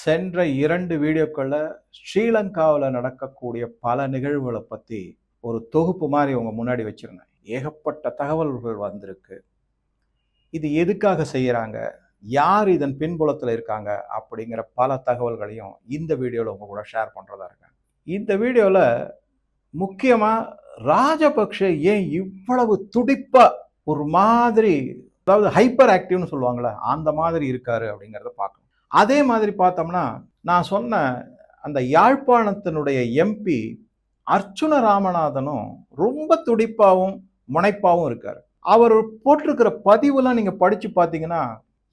சென்ற 2 வீடியோக்கள்ல ஸ்ரீலங்காவுல நடக்கக்கூடிய பல நிகழ்வுகளை பத்தி ஒரு தொகுப்பு மாதிரி உங்க முன்னாடி வச்சிருந்தேன். ஏகப்பட்ட தகவல்கள் வந்திருக்கு. இது எதுக்காக செய்யறாங்க, யார் இதன் பின்புலத்துல இருக்காங்க அப்படிங்கிற பல தகவல்களையும் இந்த வீடியோல உங்க கூட ஷேர் பண்றதா இருக்கேன். இந்த வீடியோல முக்கியமா ராஜபக்ஷ ஏன் இவ்வளவு துடிப்பா ஒரு மாதிரி, அதாவது ஹைப்பர் ஆக்டிவ்னு சொல்லுவாங்கல்ல, அந்த மாதிரி இருக்காரு அப்படிங்கிறத பார்க்கணும். அதே மாதிரி பார்த்தோம்னா, நான் சொன்ன அந்த யாழ்ப்பாணத்தினுடைய எம்பி அர்ச்சுன ராமநாதனும் ரொம்ப துடிப்பாவும் முனைப்பாவும் இருக்காரு. அவர் போட்டிருக்கிற பதிவுலாம் நீங்க படிச்சு பார்த்தீங்கன்னா,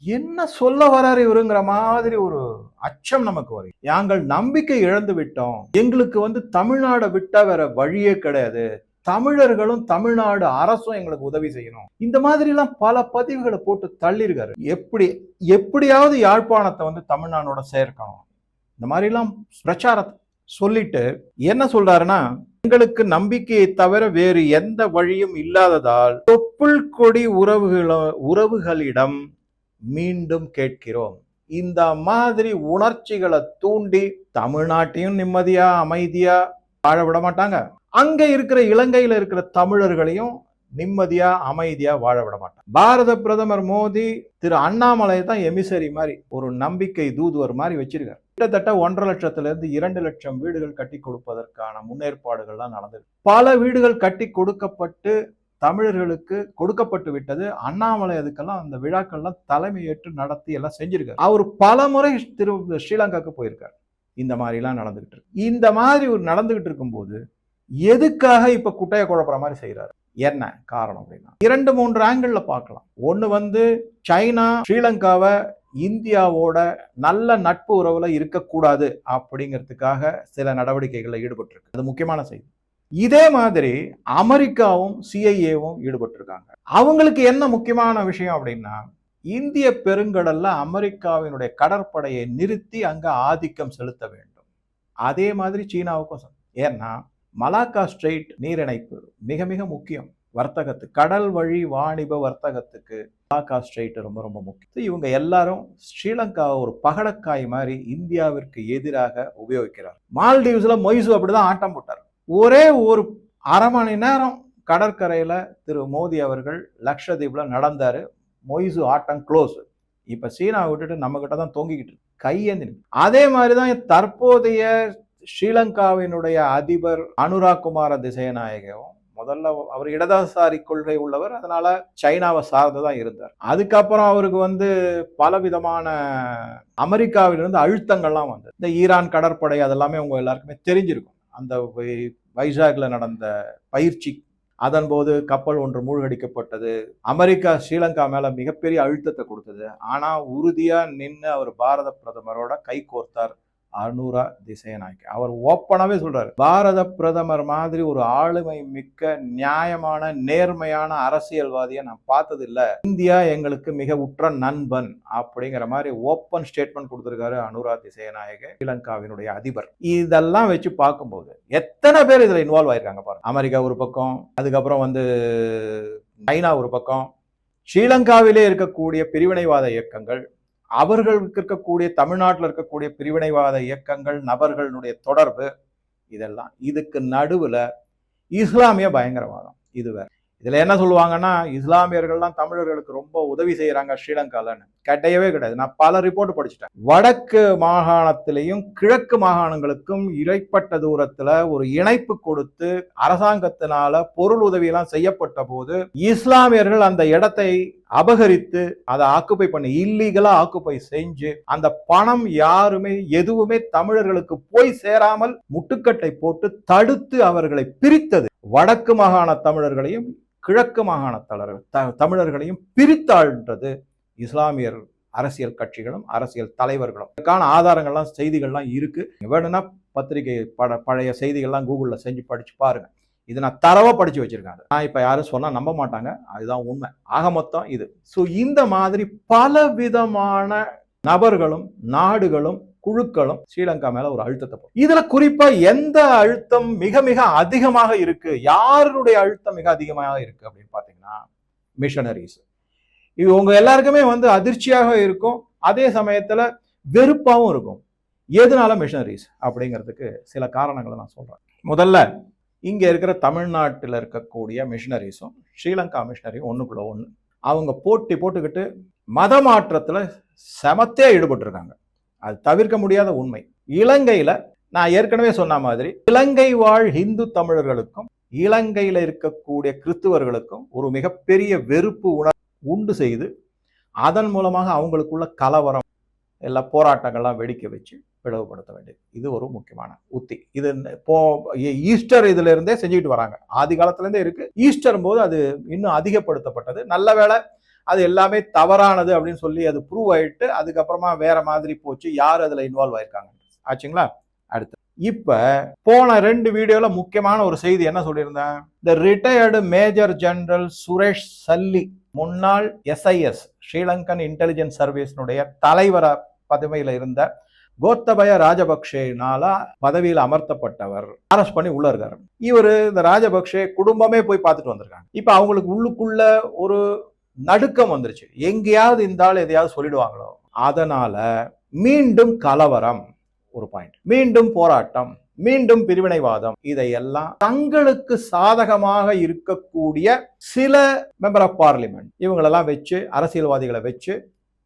என்ன சொல்ல வராரு இவருங்கிற மாதிரி ஒரு அச்சம் நமக்கு வரும். நாங்கள் நம்பிக்கை இழந்து விட்டோம், எங்களுக்கு தமிழ்நாடை விட்டா வேற வழியே கிடையாது, தமிழர்களும் தமிழ்நாடு அரசும் எங்களுக்கு உதவி செய்யணும், இந்த மாதிரி எல்லாம் பல பதிவுகளை போட்டு தள்ளியிருக்காரு. எப்படியாவது யாழ்ப்பாணத்தை தமிழ்நாடோட சேர்க்கணும், இந்த மாதிரி எல்லாம் பிரச்சாரத்தை சொல்லிட்டு என்ன சொல்றாருன்னா, எங்களுக்கு நம்பிக்கையை தவிர வேறு எந்த வழியும் இல்லாததால் தொப்புள் கொடி உறவுகளிடம் மீண்டும் கேட்கிறோம். இந்த மாதிரி உணர்ச்சிகளை தூண்டி தமிழ்நாட்டையும் நிம்மதியா அமைதியா வாழ விட மாட்டாங்க, அங்க இருக்கிற இலங்கையில இருக்கிற தமிழர்களையும் நிம்மதியா அமைதியா வாழ விட மாட்டாங்க. பாரத பிரதமர் மோடி திரு அண்ணாமலை தான் எமிசரி மாதிரி, ஒரு நம்பிக்கை தூதுவர் மாதிரி வச்சிருக்காரு. கிட்டத்தட்ட 1.5 லட்சத்திலிருந்து 2 லட்சம் வீடுகள் கட்டி கொடுப்பதற்கான முன்னேற்பாடுகள்லாம் நடந்தது. பல வீடுகள் கட்டி கொடுக்கப்பட்டு தமிழர்களுக்கு கொடுக்கப்பட்டு விட்டது. அண்ணாமலை அதுக்கெல்லாம் அந்த விழாக்கள்லாம் தலைமையேற்று நடத்தி எல்லாம் செஞ்சிருக்காரு. அவர் பல முறை ஸ்ரீலங்காவுக்கு போயிருக்காரு. இந்த மாதிரி எல்லாம் நடந்துகிட்டு இருக்கு. இந்த மாதிரி ஒரு நடந்துகிட்டு இருக்கும்போது எதுக்காக இப்ப குட்டைய குழப்புற மாதிரி செய்யறாரு, என்ன காரணம் அப்படின்னா 2-3 ஆங்கிள் பார்க்கலாம். ஒண்ணு சைனா ஸ்ரீலங்காவை இந்தியாவோட நல்ல நட்பு உறவுல இருக்கக்கூடாது அப்படிங்கிறதுக்காக சில நடவடிக்கைகளில் ஈடுபட்டு இருக்கு. அது முக்கியமான செய்தி. இதே மாதிரி அமெரிக்காவும் சிஐஏவும் ஈடுபட்டிருக்காங்க. அவங்களுக்கு என்ன முக்கியமான விஷயம் அப்படின்னா, இந்திய பெருங்கடல்ல அமெரிக்காவினுடைய கடற்படையை நிறுத்தி அங்க ஆதிக்கம் செலுத்த வேண்டும். அதே மாதிரி சீனாவுக்கும். ஏன்னா மலாக்கா ஸ்ட்ரெயிட் நீரிணைப்பு மிக மிக முக்கியம் வர்த்தகத்துக்கு, கடல் வழி வாணிப வர்த்தகத்துக்கு மலாக்கா ஸ்ட்ரெயிட் ரொம்ப ரொம்ப முக்கியம். இவங்க எல்லாரும் ஸ்ரீலங்காவை ஒரு பகடக்காய் மாதிரி இந்தியாவிற்கு எதிராக உபயோகிக்கிறார். மால்டீவ்ஸ்ல மொய்சு அப்படிதான் ஆட்டம் போட்டார். ஒரே ஒரு அரை மணி நேரம் கடற்கரையில திரு மோடி அவர்கள் லட்சத்தீவுல நடந்தாரு. மொய்சு ஆட்டம் க்ளோஸ். இப்ப சீனா விட்டுட்டு நம்ம கிட்ட தான் தொங்கிக்கிட்டு கையேந்தி. அதே மாதிரிதான் தற்போதைய ஸ்ரீலங்காவினுடைய அதிபர் அனுராக் குமார திசைநாயகவும், முதல்ல அவர் இடதுசாரி கொள்கை உள்ளவர், அதனால சைனாவை சார்ந்துதான் இருந்தார். அதுக்கப்புறம் அவருக்கு பலவிதமான அமெரிக்காவிலிருந்து அழுத்தங்கள்லாம் வந்தது. இந்த ஈரான் கடற்படை அதெல்லாமே உங்க எல்லாருக்குமே தெரிஞ்சிருக்கும். அந்த வைசாக்ல நடந்த பயிற்சி, அதன் போது கப்பல் ஒன்று மூழ்கடிக்கப்பட்டது. அமெரிக்கா ஸ்ரீலங்கா மேல மிகப்பெரிய அழுத்தத்தை கொடுத்தது. ஆனா உறுதியா நின்று அவர் பாரத பிரதமரோட கை கோர்த்தார் அனுரா திசைநாயக்க. அவர் ஓப்பனாவே சொல்றாரு, பாரத பிரதமர் மாதிரி ஒரு ஆளுமை மிக்க நியாயமான நேர்மையான அரசியல்வாதியை நான் பார்த்தது இல்ல, இந்தியா எங்களுக்கு மிக உற்ற நண்பன் அப்படிங்கிற மாதிரி ஓப்பன் ஸ்டேட்மெண்ட் கொடுத்திருக்காரு அனுரா திசைநாயக்க, ஸ்ரீலங்காவினுடைய அதிபர். இதெல்லாம் வச்சு பார்க்கும்போது எத்தனை பேர் இதுல இன்வால்வ் ஆயிருக்காங்க பாருங்க. அமெரிக்கா ஒரு பக்கம், அதுக்கப்புறம் சைனா ஒரு பக்கம், ஸ்ரீலங்காவிலே இருக்கக்கூடிய பிரிவினைவாத இயக்கங்கள், அவர்களுக்கு இருக்கக்கூடிய தமிழ்நாட்டில் இருக்கக்கூடிய பிரிவினைவாத இயக்கங்கள், நபர்களுடைய தொடர்பு, இதெல்லாம் இதுக்கு நடுவுல இஸ்லாமிய பயங்கரவாதம். இது வேற. இதுல என்ன சொல்லுவாங்கன்னா, இஸ்லாமியர்கள்லாம் தமிழர்களுக்கு ரொம்ப உதவி செய்யறாங்க ஸ்ரீலங்காலன்னு. கிடையவே கிடையாது. நான் பல ரிப்போர்ட் படிச்சுட்டேன். வடக்கு மாகாணத்திலையும் கிழக்கு மாகாணங்களுக்கும் இடைப்பட்ட தூரத்துல ஒரு இணைப்பு கொடுத்து அரசாங்கத்தினால பொருள் உதவி எல்லாம் செய்யப்பட்ட போது இஸ்லாமியர்கள் அந்த இடத்தை அபகரித்து அதை ஆக்குப்பை பண்ணி, இல்லீகலா ஆக்குப்பை செஞ்சு, அந்த பணம் எதுவுமே தமிழர்களுக்கு போய் சேராமல் முட்டுக்கட்டை போட்டு தடுத்து அவர்களை பிரித்தது. வடக்கு மாகாண தமிழர்களையும் கிழக்கு மாகாண தமிழர்களையும் பிரித்தாள்ன்றது இஸ்லாமியர் அரசியல் கட்சிகளும் அரசியல் தலைவர்களும். இதுக்கான ஆதாரங்கள்லாம் செய்திகள்லாம் இருக்கு. வேணும்னா பத்திரிகை பழைய செய்திகள்லாம் கூகுள்ல செஞ்சு படிச்சு பாருங்க. இது நான் தரவா படிச்சு வச்சிருக்காங்க. நான் இப்ப யாரும் சொன்னா நம்ப மாட்டாங்க, அதுதான் உண்மை. ஆக மொத்தம் இது. ஸோ இந்த மாதிரி பல விதமான நபர்களும் நாடுகளும் குழுக்களும் ஸ்ரீலங்கா மேல ஒரு அழுத்தத்தை போடும். இதுல குறிப்பா எந்த அழுத்தம் மிக மிக அதிகமாக இருக்கு, யாருடைய அழுத்தம் மிக அதிகமாக இருக்கு அப்படின்னு பாத்தீங்கன்னா, மிஷனரிஸ். இது உங்க எல்லாருக்குமே அதிர்ச்சியாக இருக்கும், அதே சமயத்துல வெறுப்பாவும் இருக்கும். எதனால மிஷனரிஸ் அப்படிங்கிறதுக்கு சில காரணங்களை நான் சொல்றேன். முதல்ல இங்க இருக்கிற தமிழ்நாட்டில் இருக்கக்கூடிய மிஷனரிஸும் ஸ்ரீலங்கா மிஷனரியும் ஒண்ணுக்குள்ள ஒண்ணு அவங்க போட்டி போட்டுக்கிட்டு மத மாற்றத்துல சமத்தே ஈடுபட்டிருக்காங்க. அது தவிர்க்க முடியாத உண்மை. இலங்கையில நான் ஏற்கனவே சொன்ன மாதிரி இலங்கை வாழ் இந்து தமிழர்களுக்கும் இலங்கையில இருக்கக்கூடிய கிறிஸ்துவர்களுக்கும் ஒரு மிகப்பெரிய வெறுப்பு உணர்வு உண்டு செய்து அதன் மூலமாக அவங்களுக்குள்ள கலவரம் எல்லா போராட்டங்கள்லாம் வெடிக்க வச்சு பிளவுபடுத்த வேண்டியது. இது ஒரு முக்கியமான உத்தி. இது இப்போ ஈஸ்டர் இதுல இருந்தே செஞ்சுட்டு வராங்க. ஆதி காலத்துல இருந்தே இருக்கு. ஈஸ்டர் போது அது இன்னும் அதிகப்படுத்தப்பட்டது. நல்ல வேளை அது எல்லாமே தவறானது அப்படின்னு சொல்லி அது ப்ரூவ் ஆயிட்டு அதுக்கப்புறமா வேற மாதிரி போச்சு. யார் அதுல இன்வால்வ் ஆயிருக்காங்க ஆச்சுங்களா? அடுத்து இப்ப போன 2 வீடியோல முக்கியமான ஒரு செய்தி என்ன சொல்லியிருந்தேன்? த ரிட்டையர்டு மேஜர் ஜெனரல் சுரேஷ் சல்லி, முன்னாள் SIS ஸ்ரீலங்கன் இன்டெலிஜென்ஸ் சர்வீஸ்னுடைய தலைவர பதவியில இருந்த கோத்தபய ராஜபக்சேனால பதவியில் அமர்த்தப்பட்டவர் அரெஸ்ட் பண்ணி உள்ள இருக்காரு. இவரு இந்த ராஜபக்சே குடும்பமே போய் பார்த்துட்டு வந்திருக்காங்க. இப்ப அவங்களுக்கு உள்ளுக்குள்ள ஒரு நடுக்கம் வந்துருச்சு. எங்கேயாவது இந்த ஆள் எதையாவது சொல்லிடுவாங்களோ, அதனால மீண்டும் கலவரம் ஒரு பாயிண்ட், மீண்டும் போராட்டம், மீண்டும் பிரிவினைவாதம், இதையெல்லாம் தங்களுக்கு சாதகமாக இருக்கக்கூடிய சில மெம்பர் ஆஃப் பார்லிமெண்ட் இவங்களெல்லாம் வச்சு அரசியல்வாதிகளை வச்சு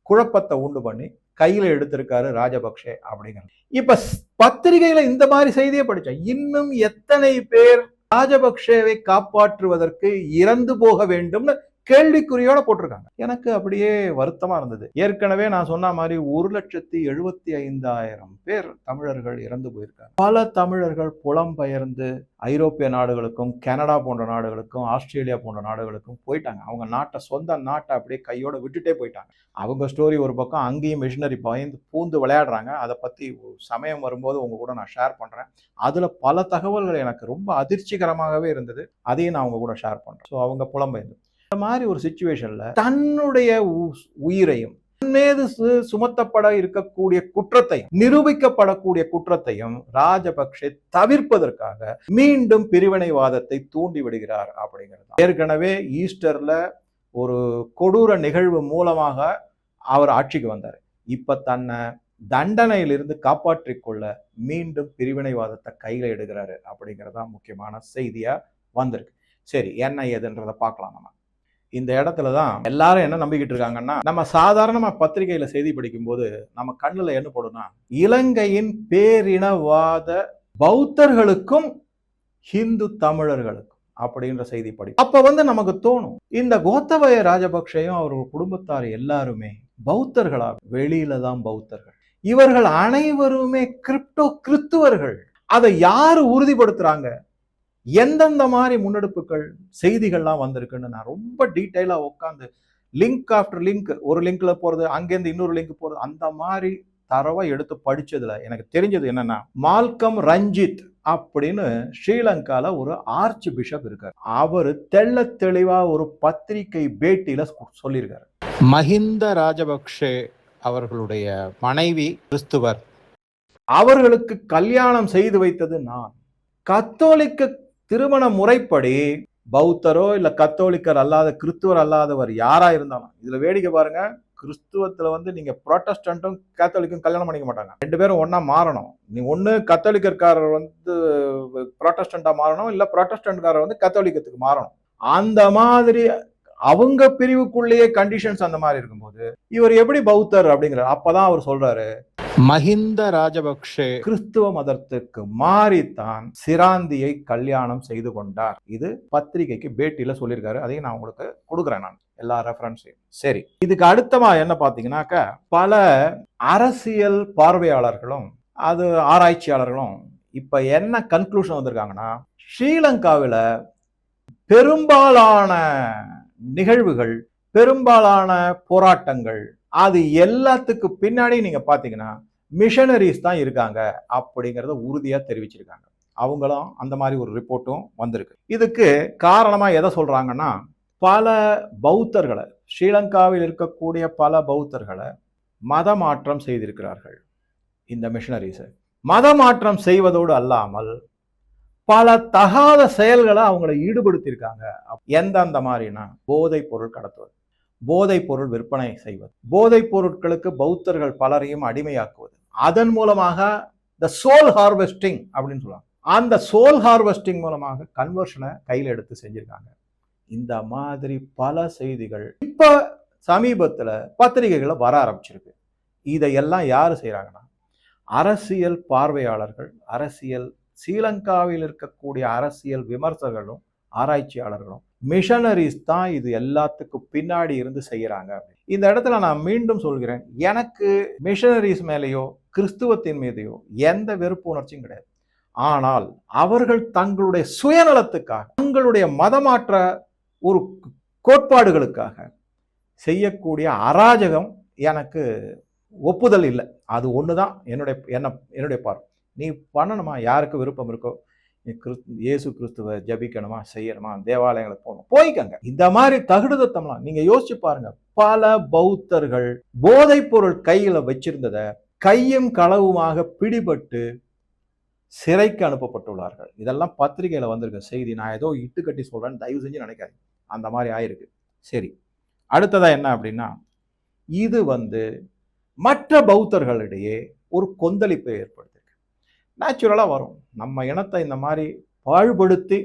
குழப்பத்தை உண்டு பண்ணி கையில எடுத்திருக்காரு ராஜபக்சே அப்படிங்கிறது. இப்ப பத்திரிகையில இந்த மாதிரி செய்தியை படிச்சேன். இன்னும் எத்தனை பேர் ராஜபக்சேவை காப்பாற்றுவதற்கு இறந்து போக வேண்டும்னு கேள்விக்குறியோட போட்டிருக்காங்க. எனக்கு அப்படியே வருத்தமா இருந்தது. ஏற்கனவே நான் சொன்ன மாதிரி 1,75,000 பேர் தமிழர்கள் இறந்து போயிருக்காங்க. பல தமிழர்கள் புலம்பெயர்ந்து ஐரோப்பிய நாடுகளுக்கும் கனடா போன்ற நாடுகளுக்கும் ஆஸ்திரேலியா போன்ற நாடுகளுக்கும் போயிட்டாங்க. அவங்க நாட்டை, சொந்த நாட்டை அப்படியே கையோட விட்டுட்டே போயிட்டாங்க. அவங்க ஸ்டோரி ஒரு பக்கம், அங்கேயும் மிஷினரி பயந்து பூந்து விளையாடுறாங்க. அதை பத்தி சமயம் வரும்போது உங்க கூட நான் ஷேர் பண்றேன். அதுல பல தகவல்கள் எனக்கு ரொம்ப அதிர்ச்சிகரமாகவே இருந்தது. அதையும் நான் உங்க கூட ஷேர் பண்றேன். ஸோ அவங்க புலம்பெயர்ந்து இந்த மாதிரி ஒரு சிச்சுவேஷன்ல தன்னுடைய உயிரையும் மீது சுமத்தப்பட இருக்கக்கூடிய குற்றத்தையும் நிரூபிக்கப்படக்கூடிய குற்றத்தையும் ராஜபக்சே தவிர்ப்பதற்காக மீண்டும் பிரிவினைவாதத்தை தூண்டி விடுகிறார் அப்படிங்கிறது. ஏற்கனவே ஈஸ்டர்ல ஒரு கொடூர நிகழ்வு மூலமாக அவர் ஆட்சிக்கு வந்தார். இப்ப தன்னை தண்டனையிலிருந்து காப்பாற்றிக் கொள்ள மீண்டும் பிரிவினைவாதத்தை கையில எடுக்கிறாரு அப்படிங்கிறதா முக்கியமான செய்தியா வந்திருக்கு. சரி, என்ன ஏதுன்றதை பார்க்கலாம். நம்ம இந்த இடத்துல தான் எல்லாரும் என்ன நம்பிக்கிட்டு இருக்காங்கன்னா, நம்ம சாதாரணமா பத்திரிகையில செய்தி படிக்கும் போது நம்ம கண்ணுல என்ன போடும்னா, இலங்கையின் பேரினவாத பௌத்தர்களுக்கும் ஹிந்து தமிழர்களுக்கும் அப்படின்ற செய்தி படி. அப்ப நமக்கு தோணும், இந்த கோத்தபய ராஜபக்சேயும் அவர்கள் குடும்பத்தார் எல்லாருமே பௌத்தர்களா? வெளியில தான் பௌத்தர்கள். இவர்கள் அனைவருமே கிறிஸ்துவர்கள். அதை யாரு உறுதிப்படுத்துறாங்க? எந்தெந்த மாதிரி முன்னெடுப்புகள் செய்திகள்லாம் வந்திருக்குன்னு நான் ரொம்ப டீட்டெயிலா உட்காந்து லிங்க் ஆஃப்டர் லிங்க், ஒரு லிங்க்ல போறது, அங்கேருந்து இன்னொரு லிங்க் போறது, அந்த மாதிரி தரவை எடுத்து படிச்சதுல எனக்கு தெரிஞ்சது என்னன்னா, மால்கம் ரஞ்சித் அப்படின்னு ஸ்ரீலங்கால ஒரு ஆர்ச் பிஷப் இருக்காரு. அவரு தெள்ள தெளிவா ஒரு பத்திரிகை பேட்டியில சொல்லியிருக்காரு, மஹிந்த ராஜபக்சே அவர்களுடைய மனைவி கிறிஸ்துவர், அவர்களுக்கு கல்யாணம் செய்து வைத்தது நான். கத்தோலிக்க திருமண முறைப்படி பௌத்தரோ இல்ல கத்தோலிக்கர் அல்லாத கிறிஸ்துவர் அல்லாதவர் யாரா இருந்தாலும், இதுல வேடிக்கை பாருங்க, கிறிஸ்துவத்துல நீங்க புரோட்டஸ்டன்ட்டும் கேத்தோலிக்கும் கல்யாணம் பண்ணிக்க மாட்டாங்க. 2 பேரும் ஒன்னா மாறணும். நீ ஒண்ணு கத்தோலிக்கர்காரர் புரோட்டஸ்டண்டா மாறணும், இல்ல புரோட்டஸ்டன்ட்காரர் கத்தோலிக்கத்துக்கு மாறணும். அந்த மாதிரி அவங்க பிரிவுக்குள்ளேயே கண்டிஷன்ஸ் அந்த மாதிரி இருக்கும்போது இவர் எப்படி பௌத்தர் அப்படிங்கிறார். அப்பதான் அவர் சொல்றாரு, மஹிந்த ராஜபக்சே கிறிஸ்துவ மதத்திற்கு மாறித்தான் சிராந்தியை கல்யாணம் செய்து கொண்டார். இது பத்திரிகைக்கு பேட்டியில சொல்லியிருக்காரு. அதையும் நான் உங்களுக்கு கொடுக்குறேன், நான் எல்லா ரெஃபரன்ஸையும். சரி, இதுக்கு அடுத்தமா என்ன பாத்தீங்கன்னாக்க, பல அரசியல் பார்வையாளர்களும் அது ஆராய்ச்சியாளர்களும் இப்ப என்ன கன்க்ளூஷன் வந்திருக்காங்கன்னா, ஸ்ரீலங்காவில பெரும்பாலான நிகழ்வுகள், பெரும்பாலான போராட்டங்கள், அது எல்லாத்துக்கு பின்னாடி நீங்க பாத்தீங்கன்னா மிஷனரிஸ் தான் இருக்காங்க அப்படிங்கறத உறுதியா தெரிவிச்சிருக்காங்க. அவங்களும் அந்த மாதிரி ஒரு ரிப்போர்ட்டும் வந்திருக்கு. இதுக்கு காரணமா எதை சொல்றாங்கன்னா, பல பௌத்தர்களை, ஸ்ரீலங்காவில் இருக்கக்கூடிய பல பௌத்தர்களை மத மாற்றம் செய்திருக்கிறார்கள் இந்த மிஷனரிஸ். மத மாற்றம் செய்வதோடு அல்லாமல் பல தகாத செயல்களை அவங்களை ஈடுபடுத்தியிருக்காங்க. எந்தெந்த மாதிரினா, போதைப் பொருள் கடத்துவது, போதைப் பொருள் விற்பனை செய்வது, போதைப் பொருட்களுக்கு பௌத்தர்கள் பலரையும் அடிமையாக்குவது, அதன் மூலமாக த சோல் ஹார்வெஸ்டிங் அப்படின்னு சொல்லுவாங்க. அந்த சோல் ஹார்வெஸ்டிங் மூலமாக கன்வர்ஷனை கையில் எடுத்து செஞ்சிருக்காங்க. இந்த மாதிரி பல செய்திகள் இப்ப சமீபத்துல பத்திரிகைகளை வர ஆரம்பிச்சிருக்கு. இதையெல்லாம் யாரு செய்யறாங்கன்னா, அரசியல் பார்வையாளர்கள், அரசியல் ஸ்ரீலங்காவில் இருக்கக்கூடிய அரசியல் விமர்சகர்களும் ஆராய்ச்சியாளர்களும் மிஷனரிஸ் தான் இது எல்லாத்துக்கும் பின்னாடி இருந்து செய்யறாங்க. இந்த இடத்துல நான் மீண்டும் சொல்கிறேன், எனக்கு மிஷனரிஸ் மேலேயோ கிறிஸ்துவத்தின் மீதையோ எந்த வெறுப்பு உணர்ச்சியும் கிடையாது. ஆனால் அவர்கள் தங்களுடைய சுயநலத்துக்காக, தங்களுடைய மதமாற்ற ஒரு கோட்பாடுகளுக்காக செய்யக்கூடிய அராஜகம் எனக்கு ஒப்புதல் இல்லை. அது ஒண்ணுதான் என்னுடைய பார்வை. நீ பண்ணணுமா, யாருக்கு விருப்பம் இருக்கோ, இயேசு கிறிஸ்துவ ஜபிக்கணுமா, செய்யணுமா, தேவாலயங்களுக்கு போகணும், போய்க்கங்க. இந்த மாதிரி தகுடுதத்தம்லாம் நீங்க யோசிச்சு பாருங்க. பல பௌத்தர்கள் போதைப் பொருள் கையில வச்சிருந்தத கையும் களவுமாக பிடிபட்டு சிறைக்கு அனுப்பப்பட்டுள்ளார்கள். இதெல்லாம் பத்திரிகையில வந்திருக்க செய்தி. நான் ஏதோ இட்டுக்கட்டி சொல்றேன்னு தயவு செஞ்சு நினைக்காது. அந்த மாதிரி ஆயிருக்கு. சரி, அடுத்ததா என்ன அப்படின்னா, இது மற்ற பௌத்தர்களிடையே ஒரு கொந்தளிப்பை ஏற்படுத்திருக்கு. நேச்சுரலா வரும். நம்ம இனத்தை இந்த மாதிரி பாழ்படுத்தி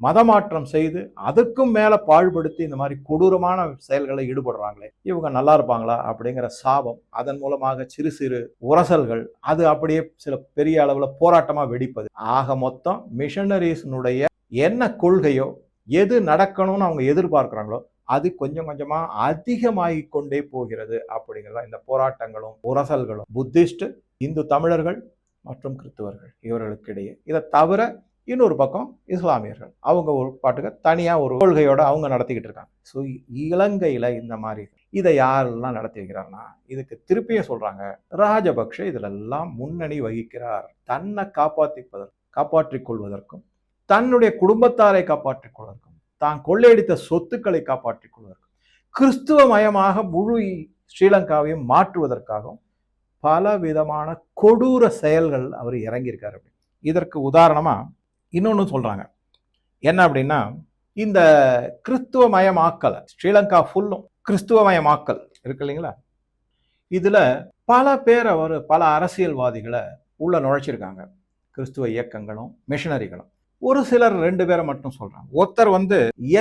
மதமாற்றம் செய்து அதற்கும் மேல பாழ்படுத்தி இந்த மாதிரி கொடூரமான செயல்களை ஈடுபடுறாங்களே, இவங்க நல்லா இருப்பாங்களா அப்படிங்கிற சாபம், அதன் மூலமாக சிறு சிறு உரசல்கள், அது அப்படியே சில பெரிய அளவுல போராட்டமா வெடிப்பது. ஆக மொத்தம் மிஷனரிஸ்னுடைய என்ன கொள்கையோ, எது நடக்கணும்னு அவங்க எதிர்பார்க்கிறாங்களோ அது கொஞ்சம் கொஞ்சமா அதிகமாகி கொண்டே போகிறது. அப்படிங்கிறதா இந்த போராட்டங்களும் உரசல்களும் புத்திஸ்ட், இந்து தமிழர்கள் மற்றும் கிறிஸ்துவர்கள் இவர்களுக்கு இடையே. இதை தவிர இன்னொரு பக்கம் இஸ்லாமியர்கள், அவங்க ஒரு பாட்டுக்கு தனியா ஒரு கொள்கையோட அவங்க நடத்திக்கிட்டு இருக்காங்க. ஸோ இலங்கையில இந்த மாதிரி இதை யாரெல்லாம் நடத்தி வைக்கிறாங்கன்னா, இதுக்கு திருப்பியும் சொல்றாங்க, ராஜபக்ஷ இதுல எல்லாம் முன்னணி வகிக்கிறார். தன்னை காப்பாற்றிக் கொள்வதற்கும், தன்னுடைய குடும்பத்தாரை காப்பாற்றிக் கொள்வதற்கும், தான் கொள்ளையடித்த சொத்துக்களை காப்பாற்றிக் கொள்வதற்கும், கிறிஸ்துவ மயமாக முழு ஸ்ரீலங்காவையும் மாற்றுவதற்காகவும் பல விதமான கொடூர செயல்கள் அவர் இறங்கியிருக்காரு. இதற்கு உதாரணமா இன்னொன்னு சொல்றாங்க. என்ன அப்படின்னா, இந்த கிறிஸ்துவமயமாக்கல், ஸ்ரீலங்கா ஃபுல்லும் கிறிஸ்துவமயமாக்கல் இருக்கு இல்லைங்களா, இதுல பல பேர் பல அரசியல்வாதிகளை உள்ள நுழைச்சிருக்காங்க. கிறிஸ்துவ இயக்கங்களும் மிஷனரிகளும். ஒரு சிலர் 2 பேரை மட்டும் சொல்றாங்க. ஒருத்தர்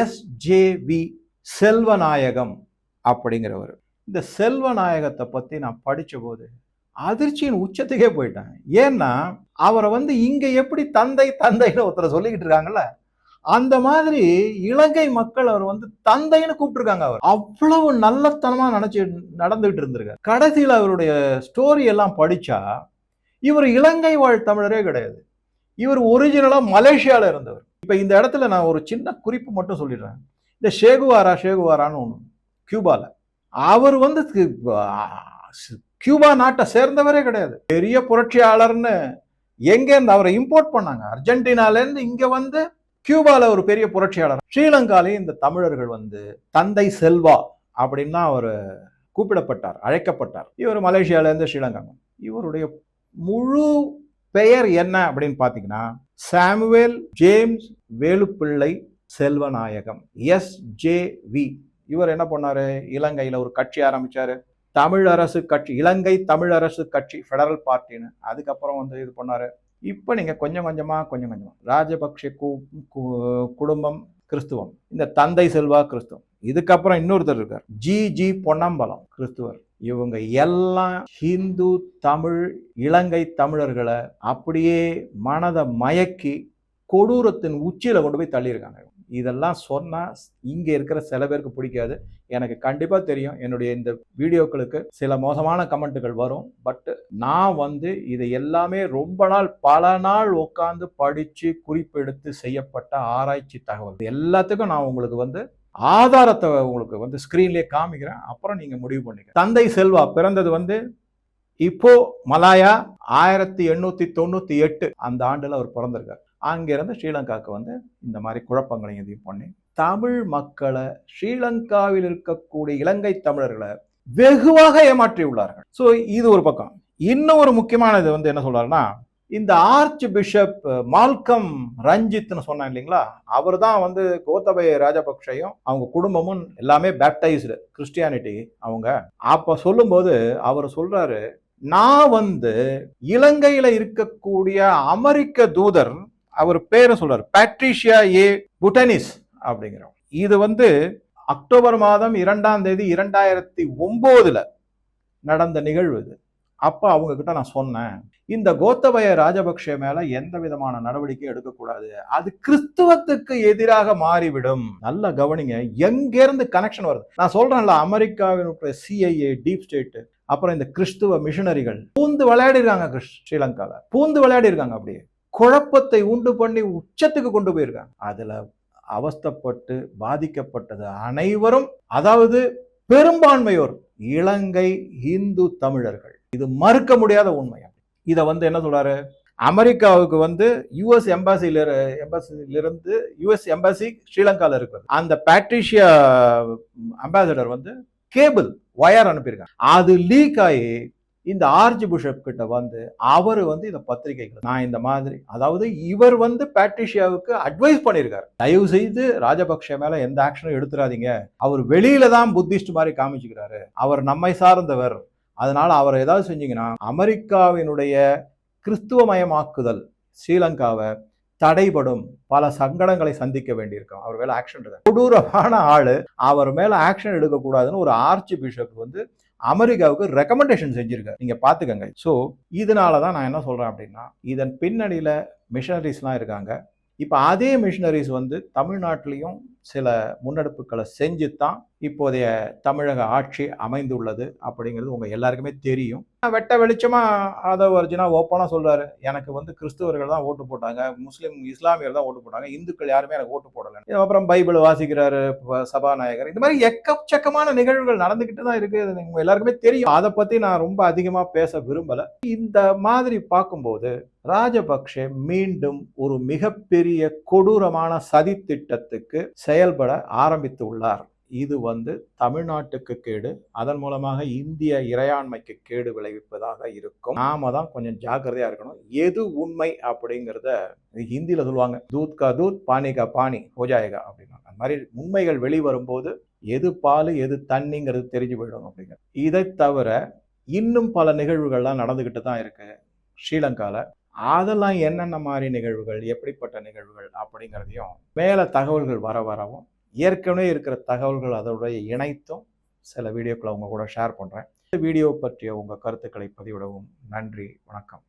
SJV செல்வநாயகம் அப்படிங்கிறவர். இந்த செல்வநாயகத்தை பத்தி நான் படிச்ச போது அதிர்ச்சியின் உச்சத்துக்கே போயிட்டேன். ஏன்னா அவரை இங்க எப்படி தந்தைன்னு ஒருத்தரை சொல்லிக்கிட்டு இருக்காங்கல்ல, அந்த மாதிரி இலங்கை மக்கள் அவர் தந்தைன்னு கூப்பிட்டுருக்காங்க. அவர் அவ்வளவு நல்லத்தனமா நடந்துகிட்டு இருந்திருக்காரு. கடைசியில் அவருடைய ஸ்டோரி எல்லாம் படிச்சா இவர் இலங்கை வாழ் தமிழரே கிடையாது. இவர் ஒரிஜினலா மலேசியால இருந்தவர். இப்ப இந்த இடத்துல நான் ஒரு சின்ன குறிப்பு மட்டும் சொல்லிடுறேன். இந்த ஷேகுவாரான்னு ஒண்ணு கியூபால, அவர் கியூபா நாட்டை சேர்ந்தவரே கிடையாது. பெரிய புரட்சியாளர்னு எங்க இருந்து அவரை இம்போர்ட் பண்ணாங்க. அர்ஜென்டினால இருந்து இங்க கியூபால ஒரு பெரிய புரட்சியாளர். ஸ்ரீலங்காலே இந்த தமிழர்கள் தந்தை செல்வா அப்படின்னு தான் அவர் கூப்பிடப்பட்டார், அழைக்கப்பட்டார். இவர் மலேசியால இருந்து ஸ்ரீலங்கா. இவருடைய முழு பெயர் என்ன அப்படின்னு பாத்தீங்கன்னா, Samuel James Velupillai Selvanayagam, SJV. இவர் என்ன பண்ணாரு, இலங்கையில ஒரு கட்சி ஆரம்பிச்சாரு, தமிழரசு கட்சி, இலங்கை தமிழரசு கட்சி, ஃபெடரல் பார்ட்டின்னு. அதுக்கப்புறம் இது பண்ணாரு. இப்ப நீங்க கொஞ்சம் கொஞ்சமா ராஜபக்ஷ குடும்பம் கிறிஸ்துவம், இந்த தந்தை செல்வா கிறிஸ்துவம். இதுக்கப்புறம் இன்னொருத்தர் இருக்கார், ஜி பொன்னம்பலம் கிறிஸ்துவர். இவங்க எல்லாம் ஹிந்து தமிழ் இலங்கை தமிழர்களை அப்படியே மனதை மயக்கி கொடூரத்தின் உச்சியில கொண்டு போய் தள்ளியிருக்காங்க. இதெல்லாம் சொன்னா இங்க இருக்கிற சில பேருக்கு பிடிக்காது. எனக்கு கண்டிப்பா தெரியும், என்னுடைய இந்த வீடியோக்களுக்கு சில மோசமான கமெண்ட்டுகள் வரும். பட் நான் இதை எல்லாமே ரொம்ப நாள், பல நாள் உட்கார்ந்து படிச்சு குறிப்பெடுத்து செய்யப்பட்ட ஆராய்ச்சி தகவல். எல்லாத்துக்கும் நான் உங்களுக்கு ஆதாரத்தை உங்களுக்கு ஸ்கிரீன்லயே காமிக்கிறேன். அப்புறம் நீங்க முடிவு பண்ணிக்க. தந்தை செல்வா பிறந்தது இப்போ மலாயா 1898 அந்த ஆண்டுல அவர் பிறந்திருக்கார். அங்கிருந்து ஸ்ரீலங்காவுக்கு இந்த மாதிரி குழப்பங்களை எதையும் பண்ணி தமிழ் மக்களை, ஸ்ரீலங்காவில் இருக்கக்கூடிய இலங்கை தமிழர்களை வெகுவாக ஏமாற்றி உள்ளார்கள். ஸோ இது ஒரு பக்கம். இன்னும் ஒரு முக்கியமானது என்ன சொல்றாருன்னா, இந்த ஆர்ச் பிஷப் மால்கம் ரஞ்சித்னு சொன்னேன் இல்லைங்களா, அவர் தான் கோத்தபய ராஜபக்ஷையும் அவங்க குடும்பமும் எல்லாமே பேப்டைஸ்டு கிறிஸ்டியானிட்டி அவங்க. அப்ப சொல்லும்போது அவர் சொல்றாரு, நான் இலங்கையில இருக்கக்கூடிய அமெரிக்க தூதர், அவர் பேரை சொல்றாரு, பேட்ரிஷியா ஏ புட்டனிஸ் அப்படிங்கிறோம். இது அக்டோபர் மாதம் 2ஆம் தேதி 2009 நடந்த நிகழ்வு இது. அப்ப அவங்க கிட்ட நான் சொன்னேன், இந்த கோத்தபய ராஜபக்ஷ மேல எந்த விதமான நடவடிக்கை எடுக்கக்கூடாது, அது கிறிஸ்துவத்துக்கு எதிராக மாறிவிடும். நல்லா கவனிங்க, எங்க இருந்து கனெக்ஷன் வருது. நான் சொல்றேன்ல, அமெரிக்காவினுடைய CIA, டீப் ஸ்டேட், அப்புறம் இந்த கிறிஸ்துவ மிஷனரிகள் பூந்து விளையாடி இருக்காங்க. ஸ்ரீலங்கால பூந்து விளையாடி இருக்காங்க. அப்படியே குழப்பத்தை உண்டு பண்ணி உச்சத்துக்கு கொண்டு போயிருக்காங்க. அதுல அவஸ்தப்பட்டு பாதிக்கப்பட்டது அனைவரும், அதாவது பெரும்பான்மையோர் இலங்கை இந்து தமிழர்கள். இது மறுக்க முடியாத உண்மை. இத என்ன சொல்றாரு, அமெரிக்காவுக்கு யுஎஸ் எம்பாசிலிருந்து யுஎஸ் எம்பாசி ஸ்ரீலங்கால இருக்கு. அந்த பேட்ரிஷியா அம்பாசிடர் கேபிள் வயர் அனுப்பியிருக்காங்க. அது லீக் ஆகி இந்த ஆர்ச் பிஷப் கிட்ட அவரு இந்த பத்திரிகைகள், நான் இந்த மாதிரி, அதாவது இவர் பேட்ரிஷியாவுக்கு அட்வைஸ் பண்ணியிருக்காரு, தயவு செய்து ராஜபக்ஷ மேல எந்த ஆக்ஷனும் எடுத்துறாதீங்க, அவர் வெளியில தான் புத்திஸ்ட் மாதிரி காமிச்சுக்கிறாரு, அவர் நம்மை சார்ந்தவர், அதனால அவர் ஏதாவது செஞ்சீங்கன்னா அமெரிக்காவினுடைய கிறிஸ்துவமயமாக்குதல் ஸ்ரீலங்காவை தடைபடும், பல சங்கடங்களை சந்திக்க வேண்டியிருக்கும், அவர் மேல ஆக்ஷன் எடுக்க. கொடூரமான ஆளு, அவர் மேல ஆக்ஷன் எடுக்க கூடாதுன்னு ஒரு ஆர்ச் பிஷப் அமெரிக்காவுக்கு ரெக்கமெண்டேஷன் செஞ்சிருக்காரு. நீங்க பாத்துக்கங்க. ஸோ இதனாலதான் நான் என்ன சொல்றேன் அப்படின்னா, இதன் பின்னணியில மிஷனரிஸ்லாம் இருக்காங்க. இப்ப அதே மிஷனரிஸ் தமிழ்நாட்டிலையும் சில முன்னெடுப்புகளை செஞ்சு தான் இப்போதைய தமிழக ஆட்சி அமைந்துள்ளது அப்படிங்கிறது உங்க எல்லாருக்குமே தெரியும். வெட்ட வெளிச்சமா அதை ஒரிஜினா ஓப்பனா சொல்றாரு, எனக்கு கிறிஸ்தவர்கள் தான் ஓட்டு போட்டாங்க, முஸ்லீம் இஸ்லாமியர் தான் ஓட்டு போட்டாங்க, இந்துக்கள் யாருமே எனக்கு ஓட்டு போடல. அப்புறம் பைபிள் வாசிக்கிறாரு சபாநாயகர். இந்த மாதிரி எக்கச்சக்கமான நிகழ்வுகள் நடந்துகிட்டு தான் இருக்கு, உங்க எல்லாருக்குமே தெரியும். அதை பத்தி நான் ரொம்ப அதிகமா பேச விரும்பல. இந்த மாதிரி பார்க்கும்போது ராஜபக்ஷ மீண்டும் ஒரு மிகப்பெரிய கொடூரமான சதி திட்டத்துக்கு செயல்பட ஆரம்பித்து உள்ளார். இது தமிழ்நாட்டுக்கு கேடு, அதன் மூலமாக இந்திய இறையாண்மைக்கு கேடு விளைவிப்பதாக இருக்கும். நாம தான் கொஞ்சம் ஜாக்கிரதையா இருக்கணும். எது உண்மை அப்படிங்கிறத ஹிந்தியில சொல்லுவாங்க, தூத் கா தூத் பானி கா பானி ஹோ ஜாயேகா அப்படின்னா, அந்த மாதிரி உண்மைகள் வெளிவரும்போது எது பால் எது தண்ணிங்கிறது தெரிஞ்சு போயிடும் அப்படிங்கிற. இதை தவிர இன்னும் பல நிகழ்வுகள்லாம் நடந்துகிட்டு தான் இருக்கு ஸ்ரீலங்கால. அதெல்லாம் என்னென்ன மாதிரி நிகழ்வுகள், எப்படிப்பட்ட நிகழ்வுகள் அப்படிங்கிறதையும் மேல தகவல்கள் வர வரவும், ஏற்கனவே இருக்கிற தகவல்கள் அதோடைய இணைத்தும் சில வீடியோக்களை உங்க கூட ஷேர் பண்றேன். இந்த வீடியோ பற்றிய உங்க கருத்துக்களை பதிவிடவும் நன்றி, வணக்கம்.